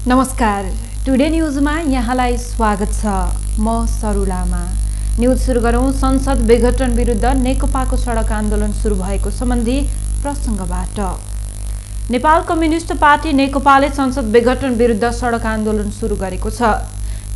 नमस्कार, टुडे न्यूजमा यहाँलाई स्वागत छ। म सरुलामा। न्यूज सुरु गरौं। संसद विघटन विरुद्ध नेकपाको सडक आन्दोलन सुरु भएको सम्बन्धी प्रसंगबाट। नेपाल कम्युनिस्ट पार्टी नेकपाले संसद विघटन विरुद्ध सडक आन्दोलन सुरु गरेको छ।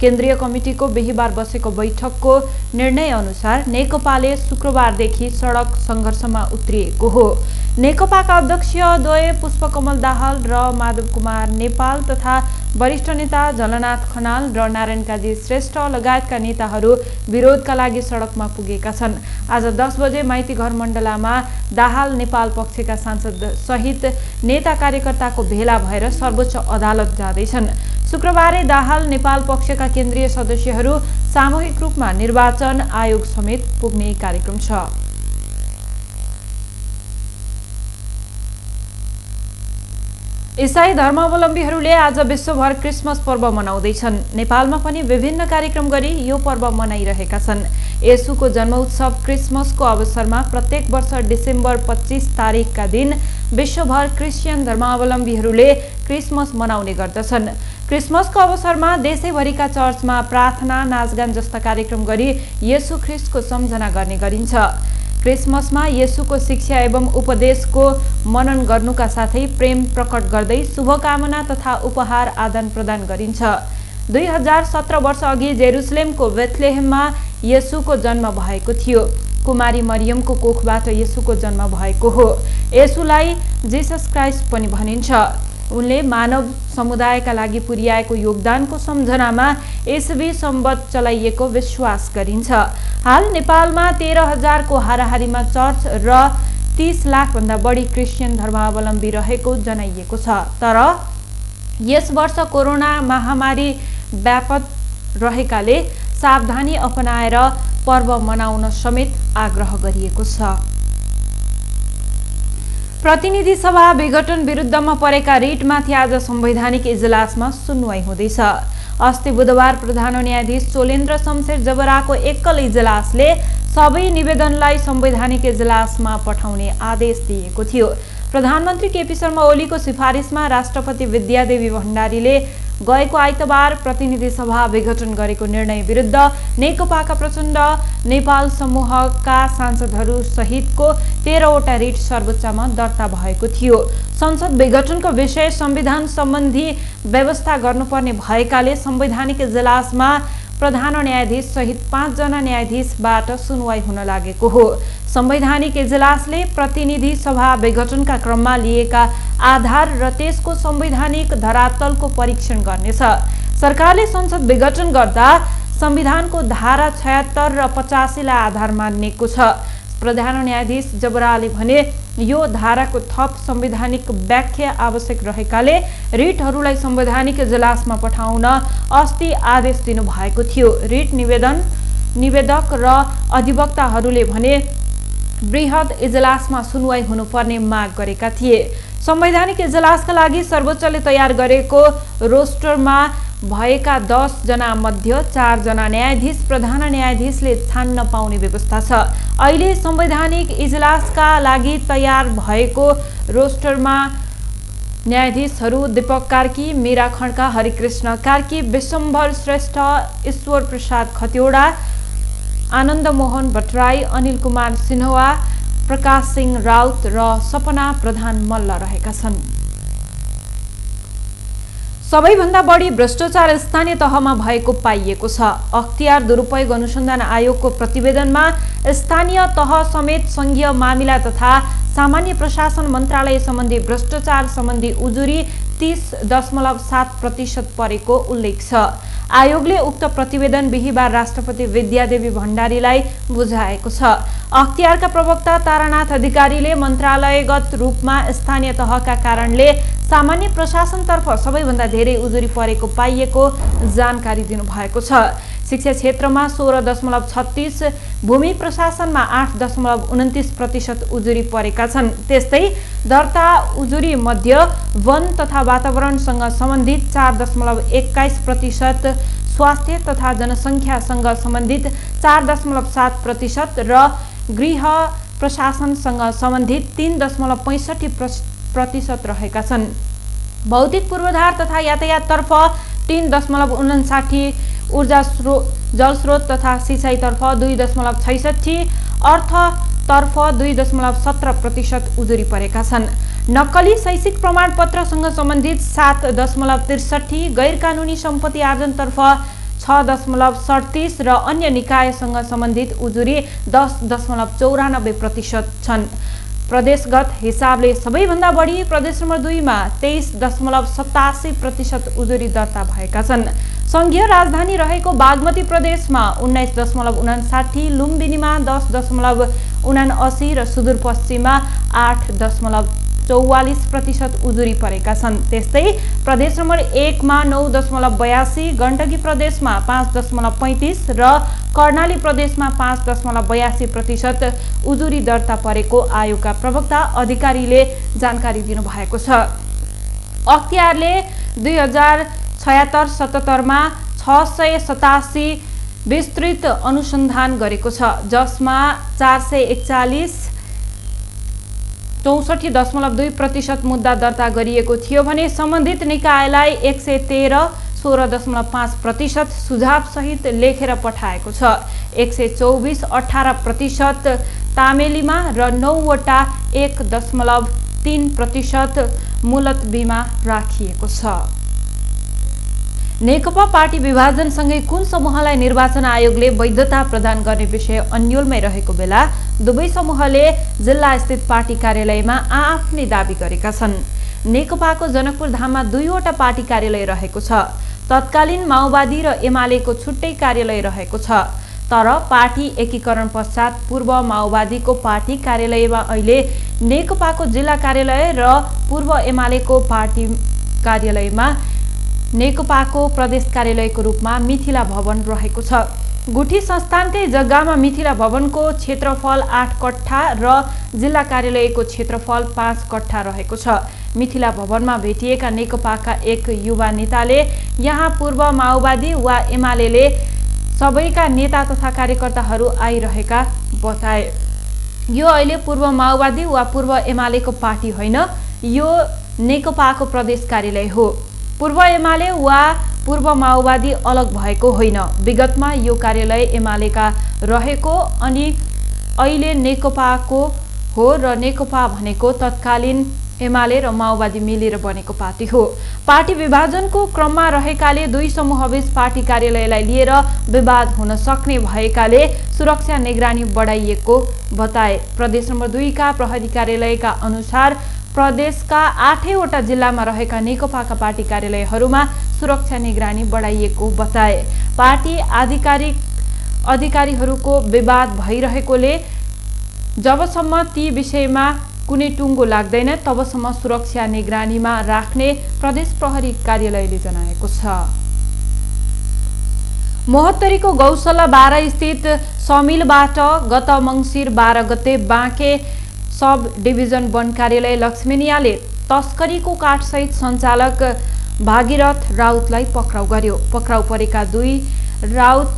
केन्द्रीय कमिटिको बिहीबार बसेको बैठकको निर्णय अनुसार नेकपाले शुक्रबारदेखि सडक संघर्षमा उत्रिएको हो। नेकपाका अध्यक्षद्वय पुष्पकमल दाहाल र माधव कुमार नेपाल तथा वरिष्ठ नेता झलनाथ खनाल र नारायण काजी श्रेष्ठ लगायतका नेताहरू विरोधका लागि सडकमा पुगेका छन्। आज 10 बजे माइती घर मण्डलामा दाहाल नेपाल पक्षका सांसद सहित नेता कार्यकर्ताको भेला भएर सर्वोच्च अदालत जाँदैछन्। शुक्रबारे दाहाल नेपाल पक्षका केन्द्रीय सदस्यहरू सामूहिक रूपमा निर्वाचन आयोग समेत पुग्ने कार्यक्रम छ। ईसाई धर्मावलम्बीहरूले आज विश्वभर क्रिसमस पर्व मनाउँदैछन्। नेपालमा पनि विभिन्न कार्यक्रम गरी यो पर्व मनाइरहेका छन्। येशूको जन्म उत्सव क्रिसमसको अवसरमा प्रत्येक वर्ष डिसेम्बर 25 तारिकका दिन विश्वभर क्रिस्चियन धर्मावलम्बीहरूले क्रिसमस मनाउने गर्दछन्। क्रिसमसको अवसरमा देशैभरिका चर्चमा प्रार्थना, नाचगान जस्ता कार्यक्रम गरी येशू ख्रिस्टको सम्झना गर्ने गरिन्छ। क्रिसमसमा येशूको शिक्षा एवं उपदेशको मनन गर्नुका साथै प्रेम प्रकट गर्दै शुभकामना तथा उपहार आदान प्रदान गरिन्छ। 2017 वर्ष अघि जेरुसलेमको बेथलेहेममा येशूको जन्म भएको थियो। कुमारी मरियमको कोखबाट येशूको जन्म भएको हो। येशूलाई जिसस क्राइस्ट पनि भनिन्छ। उनले मानव समुदायका लागि पुर्याएको योगदानको सम्झनामा ईसवी सम्वत चलाइएको विश्वास गरिन्छ। हाल नेपालमा 13,000 को हाराहारीमा चर्च र 30 लाख भन्दा बढी क्रिस्चियन धर्मावलम्बी रहेको जनाइएको छ। तर यस वर्ष कोरोना महामारी व्यापक रहेकाले सावधानी अपनाएर पर्व मनाउन समेत आग्रह गरिएको छ। प्रतिनिधि सभा विघटन विरुद्धमा परेका रिटमाथि आज संवैधानिक इजलासमा सुनवाई हुँदैछ। अस्ति बुधबार प्रधान न्यायाधीश चोलेन्द्र शमशेर जबराको एकल इजलासले सबै निवेदनलाई संवैधानिक इजलासमा पठाउने आदेश दिएको थियो। प्रधानमन्त्री केपी शर्मा ओलीको सिफारिसमा राष्ट्रपति विद्यादेवी भण्डारीले गएको आइतबार प्रतिनिधि सभा विघटन गरेको निर्णय विरुद्ध नेकपाका प्रचण्ड नेपाल समूहका सांसदहरू सहितको 13वटा रिट सर्वोच्चमा दर्ता भएको थियो। संसद विघटनको विषय संविधान सम्बन्धी व्यवस्था गर्नुपर्ने भएकाले संवैधानिक इजलासमा प्रधान न्यायाधीश सहित 5 जना न्यायाधीशबाट सुनवाई हुन लागेको हो। संवैधानिक इजलासले प्रतिनिधि सभा विघटनका क्रममा लिएका आधार र त्यसको संवैधानिक धरातलको परीक्षण गर्नेछ। सरकारले संसद विघटन गर्दा संविधानको धारा 76 र 85 लाई आधार मानेको छ। प्रधान न्यायाधीश जबराले भने यो धाराको थप संवैधानिक व्याख्या आवश्यक रहेकाले रिटहरूलाई संवैधानिक इजलासमा पठाउन अस्ति आदेश दिनुभएको थियो। रिट निवेदक र अधिवक्ताहरूले भने बृहत इजलासमा सुनवाई हुनुपर्ने माग गरेका थिए। संवैधानिक इजलासका लागि सर्वोच्चले तयार गरेको रोस्टरमा भएका 10 जना मध्ये 4 जना न्यायाधीश प्रधान न्यायाधीशले छान्न पाउने व्यवस्था छ। अहिले संवैधानिक इजलासका लागि तयार भएको रोस्टरमा न्यायाधीशहरू दीपक कार्की, मीरा खड्का, हरिकृष्ण कार्की, विश्वम्भर श्रेष्ठ, ईश्वर प्रसाद खतिवडा, आनन्द मोहन भट्टराई, अनिल कुमार सिन्हा, प्रकाश सिंह राउत र सपना प्रधान मल्ल रहेका छन्। सबैभन्दा बढी भ्रष्टाचार स्थानीय तहमा भएको पाइएको छ। अख्तियार दुरुपयोग अनुसन्धान आयोगको प्रतिवेदनमा स्थानीय तह समेत संघीय मामिला तथा सामान्य प्रशासन मन्त्रालय सम्बन्धी भ्रष्टाचार सम्बन्धी उजुरी 30.7% परेको उल्लेख छ। आयोगले उक्त प्रतिवेदन बिहीबार राष्ट्रपति विद्यादेवी भण्डारीलाई बुझाएको छ। अख्तियारका प्रवक्ता तारानाथ अधिकारीले मन्त्रालयगत रूपमा स्थानीय तहका कारणले सामान्य प्रशासनतर्फ सबैभन्दा धेरै उजुरी परेको पाइएको जानकारी दिनुभएको छ। शिक्षा क्षेत्रमा 16.36, भूमि प्रशासनमा 8.29% उजुरी परेका छन्। त्यस्तै दर्ता उजुरी मध्ये वन तथा वातावरणसँग सम्बन्धित 4.21%, स्वास्थ्य तथा जनसङ्ख्यासँग सम्बन्धित 4.7% र गृह प्रशासनसँग सम्बन्धित 3.65% रहेका छन्। भौतिक पूर्वाधार तथा यातायाततर्फ 3.59, ऊर्जा जलस्रोत तथा सिँचाइतर्फ 2.66, अर्थतर्फ 2.17% उजुरी परेका छन्। नक्कली शैक्षिक प्रमाणपत्रसँग सम्बन्धित 7.63, गैर कानुनी सम्पत्ति आर्जनतर्फ 6.37 र अन्य निकायसँग सम्बन्धित उजुरी 10.94% छन्। प्रदेशगत हिसाबले सबैभन्दा बढी प्रदेश नम्बर 2 मा 23.87% उजुरी दर्ता भएका छन्। संघीय राजधानी रहेको बागमती प्रदेशमा 19.59, लुम्बिनीमा 10.79 र सुदूरपश्चिममा 8.44% उजुरी परेका छन्। त्यस्तै प्रदेश नम्बर 1 मा 9.82, गण्डकी प्रदेशमा 5.35 र कर्णाली प्रदेशमा 5.82% उजुरी दर्ता परेको आयोगका प्रवक्ता अधिकारीले जानकारी दिनुभएको छ। अख्तियारले 2076-77 मा 687 विस्तृत अनुसन्धान गरेको छ, जसमा 441 64.2% मुद्दा दर्ता गरिएको थियो भने सम्बन्धित निकायलाई 113 16.5% सुझाव सहित लेखेर पठाएको छ। 124 18% तामेलीमा र 9 वटा 1.3% मुलतबीमा राखिएको छ। नेकपा पार्टी विभाजनसँगै कुन समूहलाई निर्वाचन आयोगले वैधता प्रदान गर्ने विषय अन्योलमै रहेको बेला दुवै समूहले जिल्ला स्थित पार्टी कार्यालयमा आआफ्नै दाबी गरेका छन्। नेकपाको जनकपुर धाममा 2 वटा पार्टी कार्यालय रहेको छ। तत्कालीन माओवादी र एमालेको छुट्टै कार्यालय रहेको छ। तर पार्टी एकीकरण पश्चात पूर्व माओवादीको पार्टी कार्यालयमा अहिले नेकपाको जिल्ला कार्यालय र पूर्व एमालेको पार्टी कार्यालयमा नेकपाको प्रदेश कार्यालयको रूपमा मिथिला भवन रहेको छ। गुठी संस्थानकै जग्गामा मिथिला भवनको क्षेत्रफल 8 कट्ठा र जिल्ला कार्यालयको क्षेत्रफल 5 कट्ठा रहेको छ। मिथिला भवनमा भेटिएका नेकपाका एक युवा नेताले यहाँ पूर्व माओवादी वा एमालेले सबैका नेता तथा कार्यकर्ताहरू आइरहेका बताए। यो अहिले पूर्व माओवादी वा पूर्व एमालेको पार्टी होइन, यो नेकपाको प्रदेश कार्यालय हो। पूर्व एमाले वा पूर्व माओवादी अलग भएको होइन। विगतमा यो कार्यालय एमालेका रहेको अनि अहिले नेकपाको हो र नेकपा भनेको तत्कालीन एमाले र माओवादी मिलेर बनेको पार्टी हो। पार्टी विभाजनको क्रममा रहेकाले दुई समूहबीच पार्टी कार्यालयलाई लिएर विवाद हुन सक्ने भएकाले सुरक्षा निगरानी बढाइएको बताए। प्रदेश नम्बर 2 का प्रहरी कार्यालयका अनुसार प्रदेशका 8 वटा जिल्लामा रहेका नेकपाका पार्टी कार्यालयहरूमा सुरक्षा निगरानी बढाइएको बताए। पार्टी अधिकारीहरूको विवाद भइरहेकोले जबसम्म ती विषयमा कुनै टुङ्गो लाग्दैन तबसम्म सुरक्षा निगरानीमा राख्ने प्रदेश प्रहरी कार्यालयले जनाएको छ। महोत्तरीको गौशाला 12 स्थित समिलबाट गत मङ्सिर 12 गते बाँके सब डिभिजन वन कार्यालय लक्ष्मीनियाले तस्करीको काठसहित सञ्चालक भागीरथ राउतलाई पक्राउ गर्यो। पक्राउ परेका दुई राउत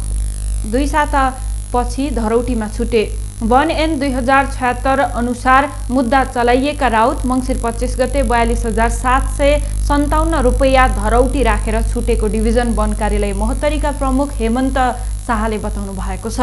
2 सातापछि धरौटीमा छुटे। वन ऐन 2076 अनुसार मुद्दा चलाइएका राउत मङ्सिर 25 गते 42,757 रुपैयाँ धरौटी राखेर छुटेको डिभिजन वन कार्यालय महोत्तरीका प्रमुख हेमन्त शाहले बताउनु भएको छ।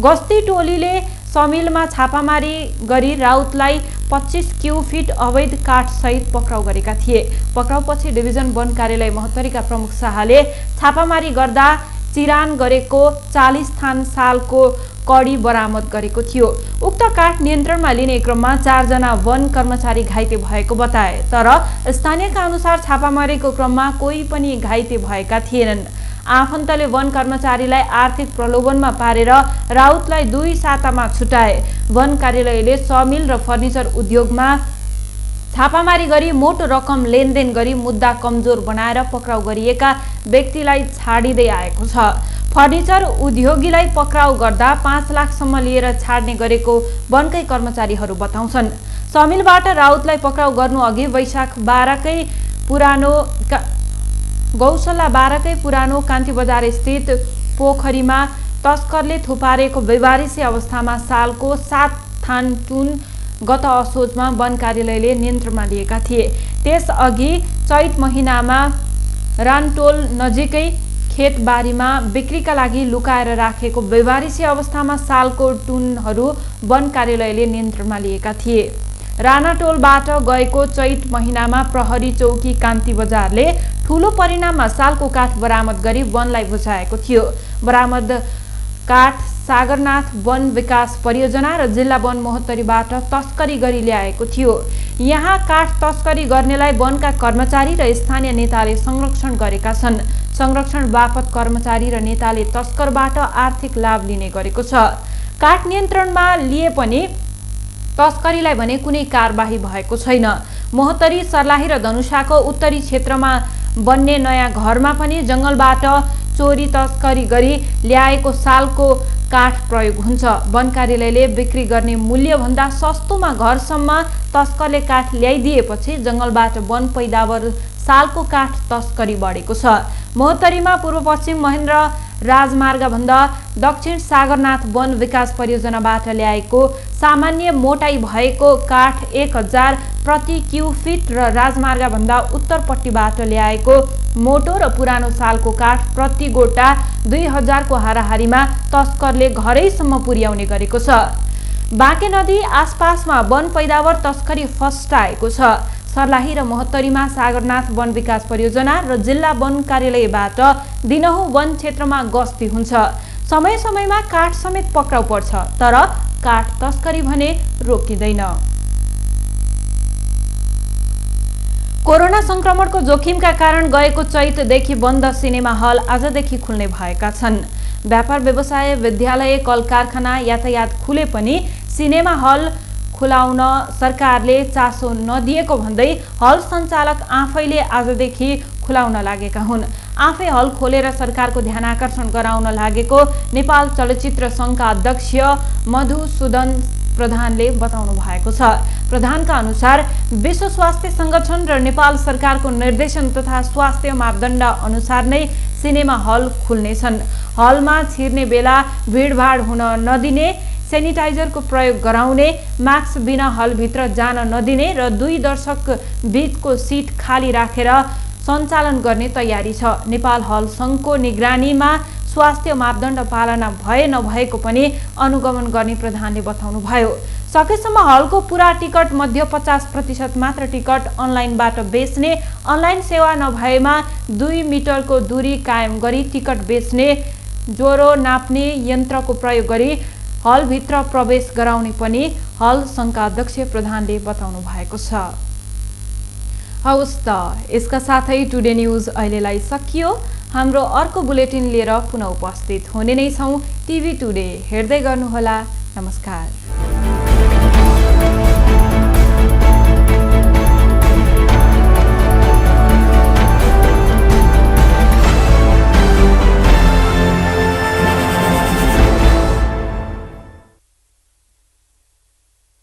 गस्ती टोलीले समिलमा छापामारी गरी राउतलाई 25 क्युफिट अवैध काठसहित पक्राउ गरेका थिए। पक्राउपछि डिभिजन वन कार्यालय महोत्तरीका प्रमुख शाहले छापामारी गर्दा चिरान गरेको 40 थान सालको कडी बरामद गरेको थियो। उक्त काठ नियन्त्रणमा लिने क्रममा 4 जना वन कर्मचारी घाइते भएको बताए। तर स्थानीयका अनुसार छापामारीको क्रममा कोही पनि घाइते भएका थिएनन्। आफन्तले वन कर्मचारीलाई आर्थिक प्रलोभनमा पारेर राउतलाई 2 सातामा छुटाए। वन कार्यालयले समिल र फर्निचर उद्योगमा छापामारी गरी मोटो रकम लेनदेन गरी मुद्दा कमजोर बनाएर पक्राउ गरिएका व्यक्तिलाई छाडिँदै आएको छ। फर्निचर उद्योगीलाई पक्राउ गर्दा 5 लाखसम्म लिएर छाड्ने गरेको वनकै कर्मचारीहरू बताउँछन्। समिलबाट राउतलाई पक्राउ गर्नु अघि वैशाख 12 कै पुरानो गौशाला 12 कै पुरानो कान्ति बजार स्थित पोखरीमा तस्करले थुपारेको बेवारिसी अवस्थामा सालको 7 थान टुन गत असोजमा वन कार्यालयले नियन्त्रणमा लिएका थिए। त्यसअघि चैत महिनामा रानटोल नजिकै खेतबारीमा बिक्रीका लागि लुकाएर राखेको बेवारिसी अवस्थामा सालको टुनहरू वन कार्यालयले नियन्त्रणमा लिएका थिए। रानाटोलबाट गएको चैत महिनामा प्रहरी चौकी कान्ति बजारले ठूलो परिमाणमा सालको काठ बरामद गरी वनलाई बुझाएको थियो। बरामद काठ सागरनाथ वन विकास परियोजना र जिल्ला वन महोत्तरीबाट तस्करी गरी ल्याएको थियो। यहाँ काठ तस्करी गर्नेलाई वनका कर्मचारी र स्थानीय नेताले संरक्षण गरेका छन्। संरक्षण बापत कर्मचारी र नेताले तस्करबाट आर्थिक लाभ लिने गरेको छ। काठ नियन्त्रणमा लिए पनि तस्करीलाई भने कुनै कारबाही भएको छैन। महोत्तरी, सर्लाही र धनुषाको उत्तरी क्षेत्रमा बन्ने नयाँ घरमा पनि जंगलबाट चोरी तस्करी गरी ल्याएको सालको काठ प्रयोग हुन्छ। वन कार्यालयले बिक्री गर्ने मूल्यभन्दा सस्तोमा घरसम्म तस्करले काठ ल्याइदिएपछि जंगलबाट वन पैदावार सालको काठ तस्करी बढेको छ। महोत्तरीमा पूर्व पश्चिम महेन्द्र राजमार्गभन्दा दक्षिण सागरनाथ वन विकास परियोजनाबाट ल्याएको सामान्य मोटाई भएको काठ 1000 प्रति क्युफिट र राजमार्गभन्दा उत्तरपट्टिबाट ल्याएको मोटो र पुरानो सालको काठ प्रति गोटा 2000 को हाराहारीमा तस्करले घरैसम्म पुर्याउने गरेको छ। बाँके नदी आसपासमा वन पैदावार तस्करी फस्टाएको छ। सर्लाही र महोत्तरीमा सागरनाथ वन विकास परियोजना र जिल्ला वन कार्यालयबाट दिनहुँ वन क्षेत्रमा गस्ती हुन्छ। समय समयमा काठ समेत पक्राउ पर्छ, तर काठ तस्करी भने रोकिँदैन। कोरोना संक्रमणको जोखिमका कारण गएको चैतदेखि बन्द सिनेमा हल आजदेखि खुल्ने भएका छन्। व्यापार व्यवसाय, विद्यालय, कल कारखाना, यातायात खुले पनि सिनेमा हल खुलाउन सरकारले चासो नदिएको भन्दै हल सञ्चालक आफैले आजदेखि खुलाउन लागेका हुन्। आफै हल खोलेर सरकारको ध्यानाकर्षण गराउन लागेको नेपाल चलचित्र संघका अध्यक्ष मधुसूदन प्रधानले बताउनु भएको छ। प्रधानका अनुसार विश्व स्वास्थ्य संगठन र नेपाल सरकारको निर्देशन तथा स्वास्थ्य मापदण्ड अनुसार नै सिनेमा हल खुल्नेछन्। हलमा छिर्ने बेला भिडभाड हुन नदिने, सेनिटाइजरको प्रयोग गराउने, मास्क बिना हलभित्र जान नदिने र 2 दर्शक बीचको सिट खाली राखेर सञ्चालन गर्ने तयारी छ। नेपाल हल संघको निगरानीमा स्वास्थ्य मापदण्ड पालना भए नभएको पनि अनुगमन गर्ने प्रधानले बताउनुभयो। सकेसम्म हलको पूरा टिकट मध्ये 50% मात्र टिकट अनलाइनबाट बेच्ने, अनलाइन सेवा नभएमा 2 मिटरको दूरी कायम गरी टिकट बेच्ने, ज्वरो नाप्ने यन्त्रको प्रयोग गरी हलभित्र प्रवेश गराउने पनि हल संघका अध्यक्ष प्रधानले बताउनु भएको छ। हवस् त, यसका साथै टुडे न्यूज अहिलेलाई सकियो। हाम्रो अर्को बुलेटिन लिएर पुनः उपस्थित हुने नै छौं। टिभी टुडे हेर्दै गर्नुहोला। नमस्कार।